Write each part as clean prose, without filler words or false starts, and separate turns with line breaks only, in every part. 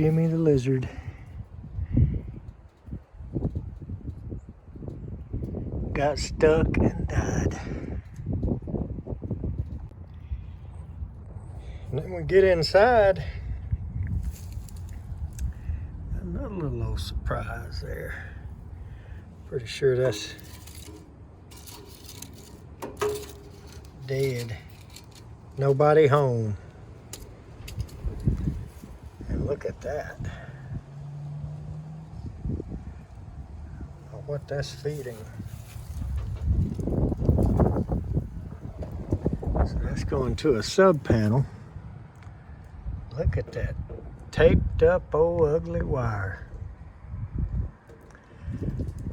Jimmy the lizard. Got stuck and died. And then we get inside. Another little old surprise there. Pretty sure that's dead. Nobody home. And look at that. I don't know what that's feeding. So that's going to a sub panel. Look at that taped up old ugly wire.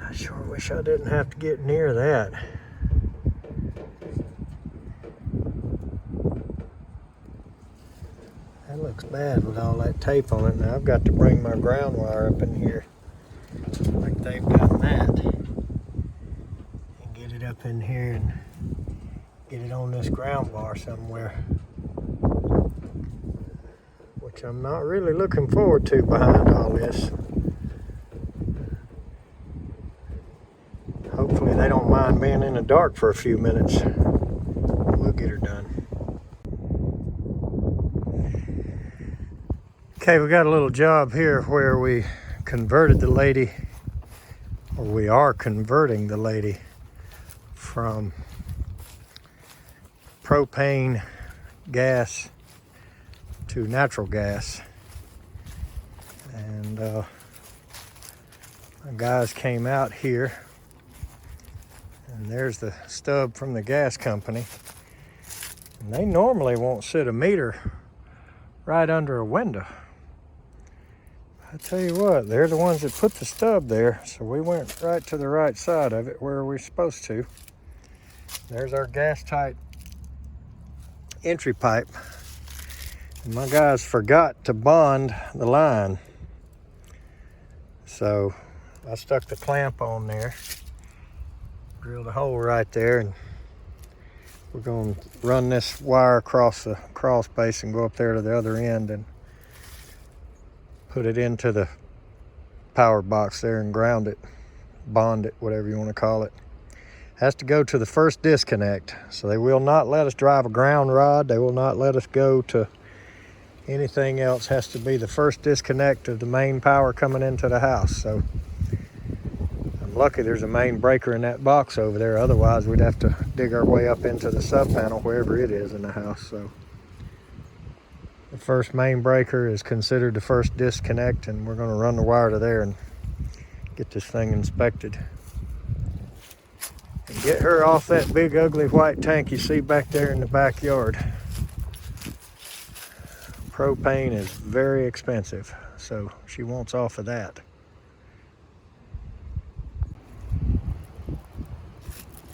I sure wish I didn't have to get near that. That looks bad with all that tape on it. Now I've got to bring my ground wire up in here like they've done that and get it up in here and get it on this ground bar somewhere, which I'm not really looking forward to behind all this. Hopefully they don't mind being in the dark for a few minutes. We'll get her done. Okay, we got a little job here where we converted the lady, or we are converting the lady from propane gas to natural gas. And the guys came out here, and there's the stub from the gas company. And they normally won't sit a meter right under a window. I tell you what, they're the ones that put the stub there, so we went right to the right side of it where we're supposed to. There's our gas tight entry pipe. And my guys forgot to bond the line. So I stuck the clamp on there, drilled a hole right there, and we're going to run this wire across the crawl space and go up there to the other end and put it into the power box there and ground it, bond it, whatever you want to call it. Has to go to the first disconnect. So they will not let us drive a ground rod. They will not let us go to anything else. Has to be the first disconnect of the main power coming into the house. So I'm lucky there's a main breaker in that box over there. Otherwise we'd have to dig our way up into the sub panel wherever it is in the house. So the first main breaker is considered the first disconnect, and we're going to run the wire to there and get this thing inspected. And get her off that big ugly white tank you see back there in the backyard. Propane is very expensive, so she wants off of that.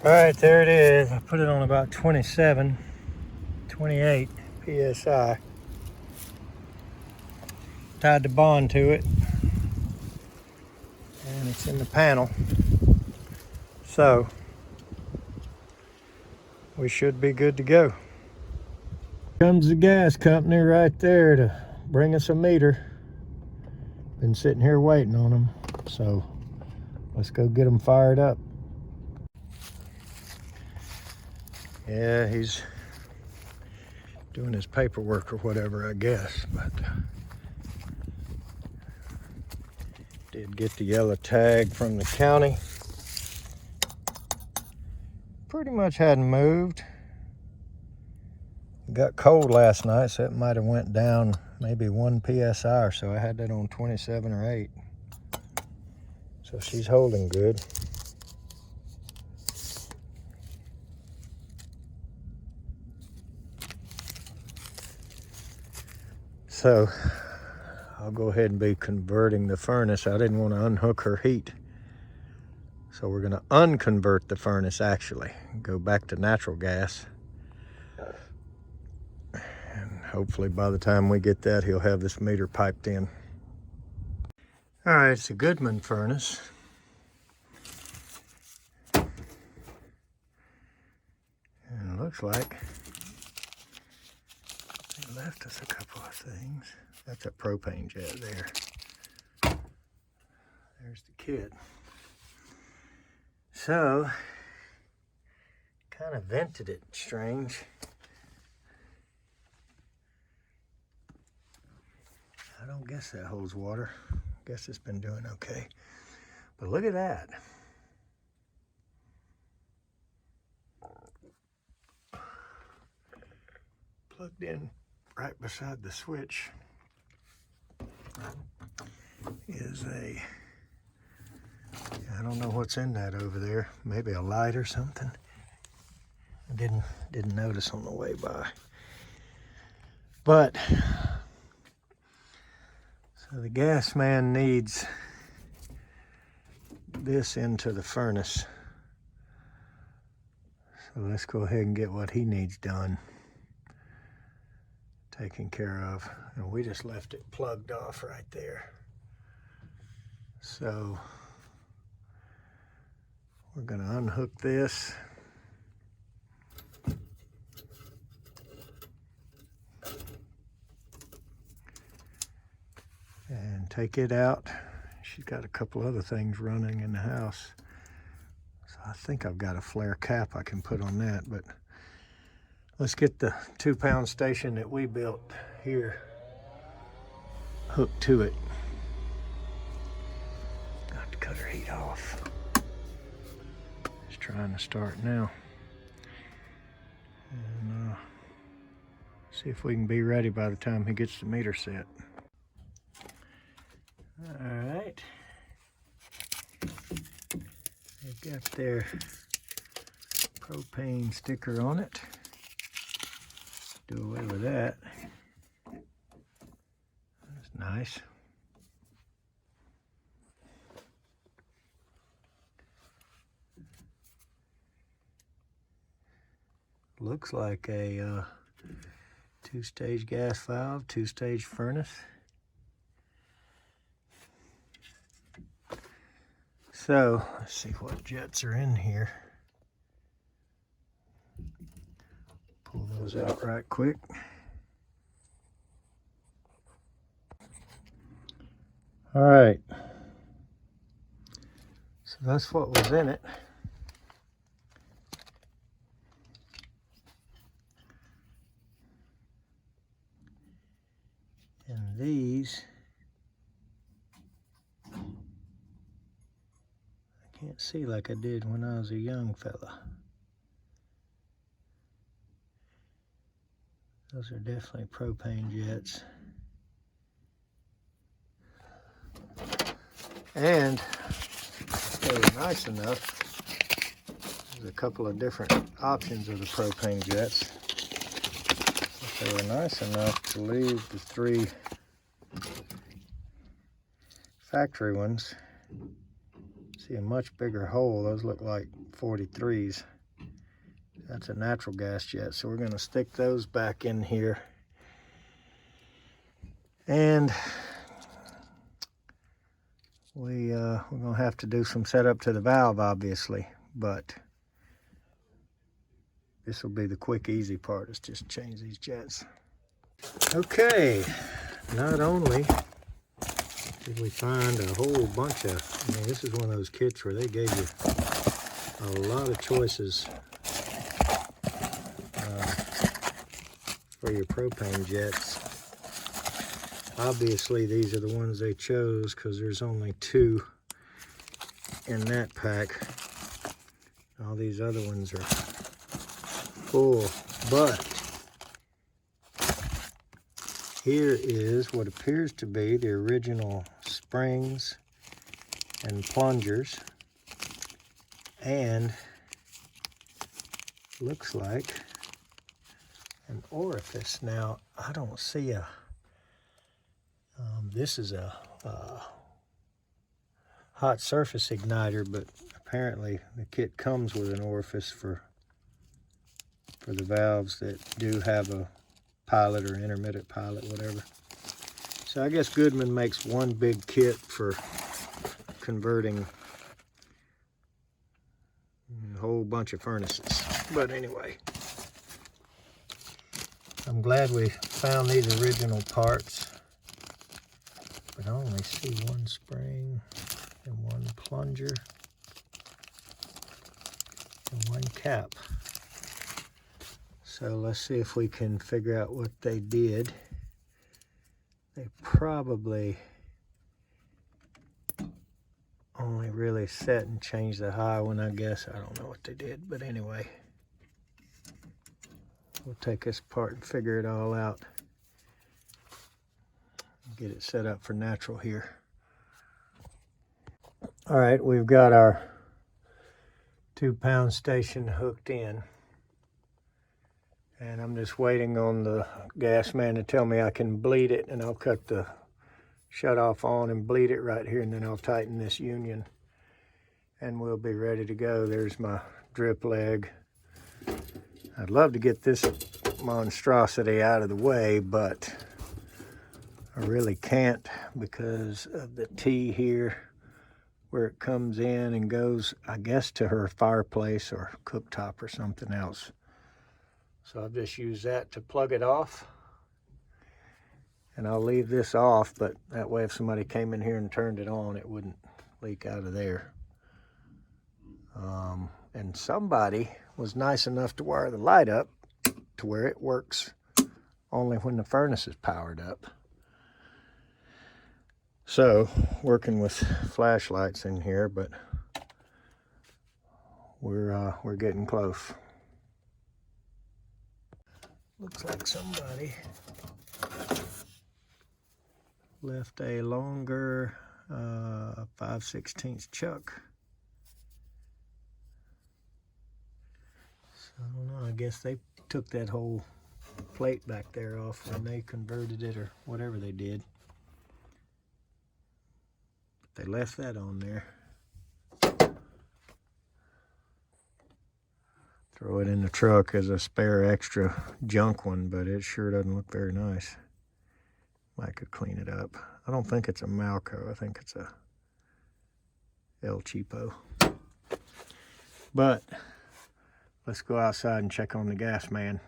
All right, there it is. I put it on about 27, 28 PSI. Tied the bond to it, and it's in the panel, so we should be good to go. Comes the gas company right there to bring us a meter. Been sitting here waiting on them, so let's go get them fired up. Yeah, he's doing his paperwork or whatever, I guess, but did get the yellow tag from the county. Pretty much hadn't moved. It got cold last night, so it might have went down maybe 1 PSI or so. I had that on 27 or 8. So she's holding good. So I'll go ahead and be converting the furnace. I didn't want to unhook her heat. So we're going to unconvert the furnace actually. Go back to natural gas. And hopefully by the time we get that, he'll have this meter piped in. All right, it's a Goodman furnace. And it looks like they left us a couple of things. That's a propane jet there. There's the kit. So, kind of vented it strange. I don't guess that holds water. Guess it's been doing okay. But look at that. Plugged in right beside the switch is a, I don't know what's in that over there. Maybe a light or something. I didn't notice on the way by. But so the gas man needs this into the furnace. So let's go ahead and get what he needs done, taken care of. And we just left it plugged off right there. So we're going to unhook this. And take it out. She's got a couple other things running in the house. So I think I've got a flare cap I can put on that, but let's get the 2-pound station that we built here hooked to it. Got the cutter heat off. It's trying to start now. And see if we can be ready by the time he gets the meter set. All right. They've got their propane sticker on it. Do away with that. That's nice. Looks like a 2-stage gas valve, 2-stage furnace. So, let's see what jets are in here. Pull those out right quick. All right. So that's what was in it. And these, can't see like I did when I was a young fella. Those are definitely propane jets. And they were nice enough. There's a couple of different options of the propane jets. But they were nice enough to leave the 3 factory ones. See a much bigger hole. Those look like 43s. That's a natural gas jet, so we're going to stick those back in here. And we're going to have to do some setup to the valve, obviously, but this will be the quick, easy part, is just change these jets. Okay, not only did we find a whole bunch of, I mean, this is one of those kits where they gave you a lot of choices for your propane jets. Obviously, these are the ones they chose because there's only 2 in that pack. All these other ones are full, but here is what appears to be the original springs and plungers, and looks like an orifice. Now, I don't see a, this is a hot surface igniter, but apparently the kit comes with an orifice for the valves that do have a pilot or intermittent pilot, whatever. So I guess Goodman makes one big kit for converting a whole bunch of furnaces. But anyway, I'm glad we found these original parts, but I only see one spring and one plunger and one cap. So let's see if we can figure out what they did. They probably only really set and changed the high one, I guess. I don't know what they did, but anyway. We'll take this apart and figure it all out. Get it set up for natural here. All right, we've got our 2-pound station hooked in. And I'm just waiting on the gas man to tell me I can bleed it, and I'll cut the shut off on and bleed it right here, and then I'll tighten this union and we'll be ready to go. There's my drip leg. I'd love to get this monstrosity out of the way, but I really can't because of the T here where it comes in and goes, I guess, to her fireplace or cooktop or something else. So I've just used that to plug it off. And I'll leave this off, but that way if somebody came in here and turned it on, it wouldn't leak out of there. And somebody was nice enough to wire the light up to where it works only when the furnace is powered up. So, working with flashlights in here, but we're getting close. Looks like somebody left a longer 5/16 chuck. So I don't know, I guess they took that whole plate back there off when they converted it or whatever they did. But they left that on there. Throw it in the truck as a spare extra junk one, but it sure doesn't look very nice. I could clean it up. I don't think it's a Malco. I think it's a El Cheapo. But let's go outside and check on the gas man.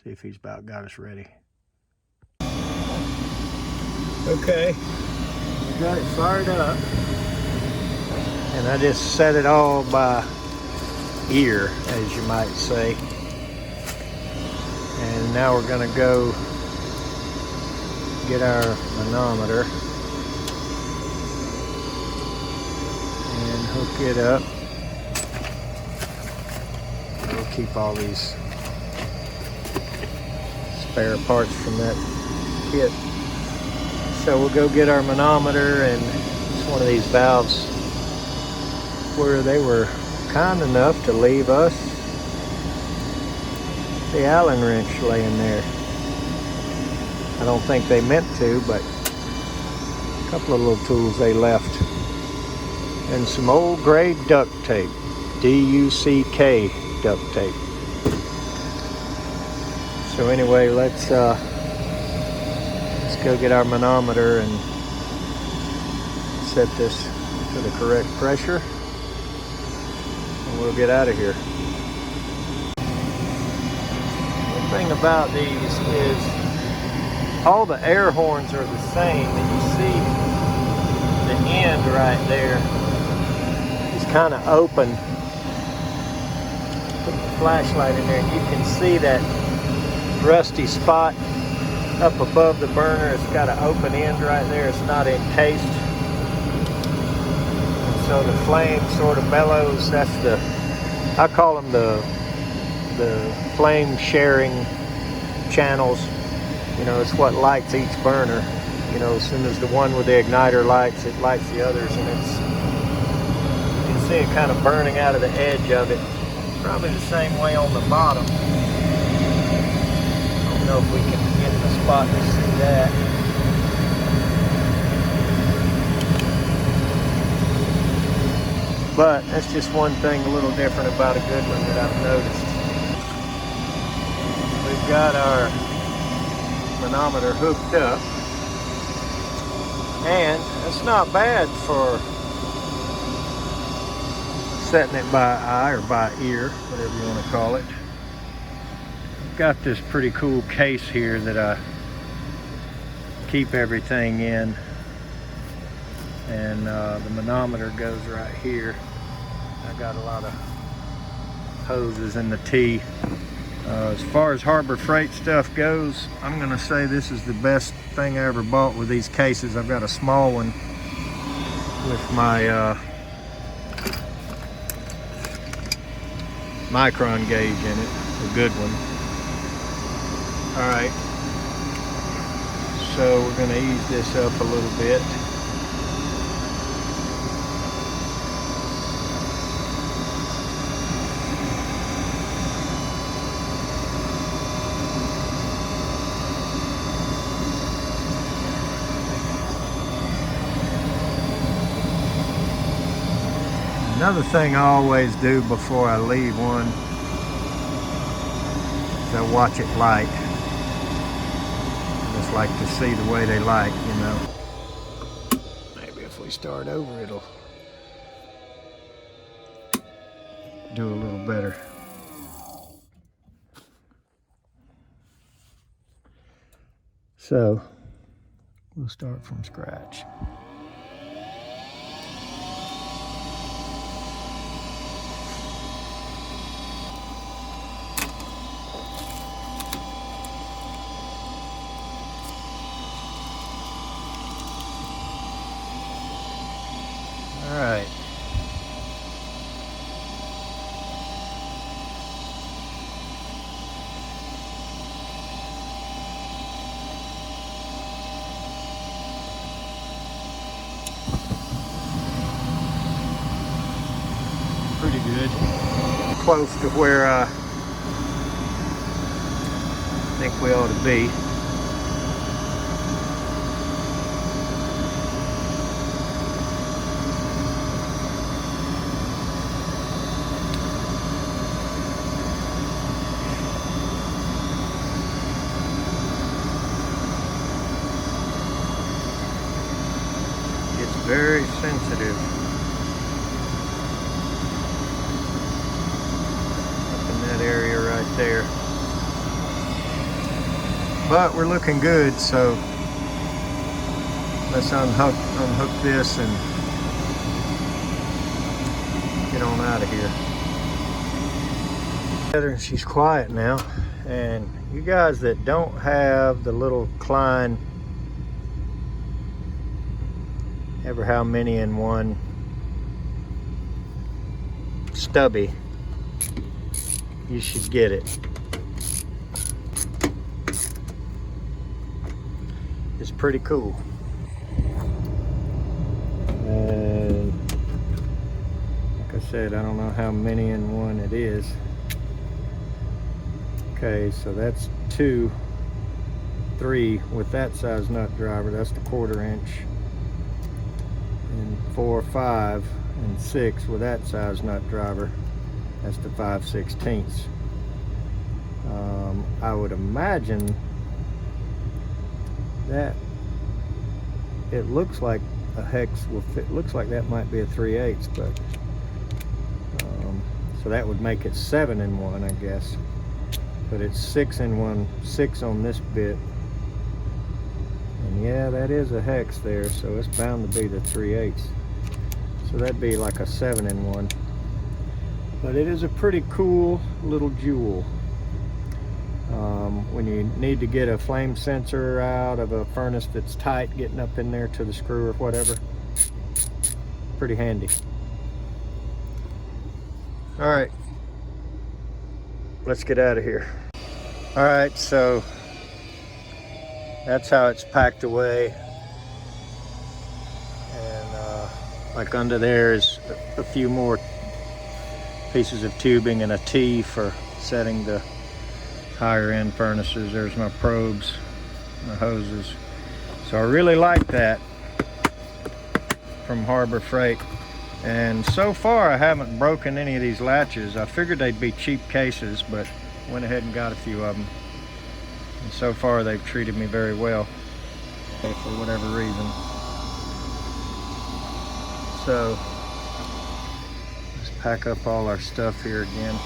See if he's about got us ready. Okay, we got it fired up. And I just set it all by ear, as you might say. And now we're gonna go get our manometer and hook it up. We'll keep all these spare parts from that kit. So we'll go get our manometer, and it's one of these valves where they were kind enough to leave us the Allen wrench laying there. I don't think they meant to, but a couple of little tools they left. And some old gray duct tape, D-U-C-K duct tape. So anyway, let's go get our manometer and set this to the correct pressure, and we'll get out of here. The thing about these is all the air horns are the same, and you see the end right there is kind of open. Put the flashlight in there and you can see that rusty spot up above the burner. It's got an open end right there. It's not encased. And so the flame sort of bellows. That's I call them the flame sharing channels. You know, it's what lights each burner. You know, as soon as the one with the igniter lights, it lights the others, and you can see it kind of burning out of the edge of it. Probably the same way on the bottom. I don't know if we can get in the spot to see that. But that's just one thing a little different about a Goodman that I've noticed. We've got our manometer hooked up, and it's not bad for setting it by eye or by ear, whatever you want to call it. got this pretty cool case here that I keep everything in, and the manometer goes right here. I got a lot of hoses in the T. As far as Harbor Freight stuff goes, I'm gonna say this is the best thing I ever bought with these cases. I've got a small one with my micron gauge in it, a good one. All right, so we're gonna ease this up a little bit. Another thing I always do before I leave one is I watch it light. I just like to see the way they light, you know. Maybe if we start over, it'll do a little better. So we'll start from scratch. All right. Pretty good. Close to where I think we ought to be. Very sensitive up in that area right there, but we're looking good, so let's unhook this and get on out of here. She's quiet now, and you guys that don't have the little Klein ever how many in one stubby, you should get it. It's pretty cool. And like I said, I don't know how many in one it is. Okay, so that's 2, 3 with that size nut driver. That's the 1/4 inch. And 4, 5, and 6 with that size nut driver. That's the 5/16. I would imagine that it looks like a hex will fit. Looks like that might be a 3/8, but so that would make it 7 in 1, I guess. But it's 6 in 1, 6 on this bit. And yeah, that is a hex there, so it's bound to be the 3/8. So that'd be like a 7 in 1. But it is a pretty cool little jewel. When you need to get a flame sensor out of a furnace that's tight, getting up in there to the screw or whatever, pretty handy. All right, let's get out of here. All right, so that's how it's packed away. And like under there is a few more pieces of tubing and a T for setting the higher end furnaces. There's my probes, my hoses. So I really like that from Harbor Freight. And so far I haven't broken any of these latches. I figured they'd be cheap cases, but went ahead and got a few of them. And so far they've treated me very well, for whatever reason. So let's pack up all our stuff here again.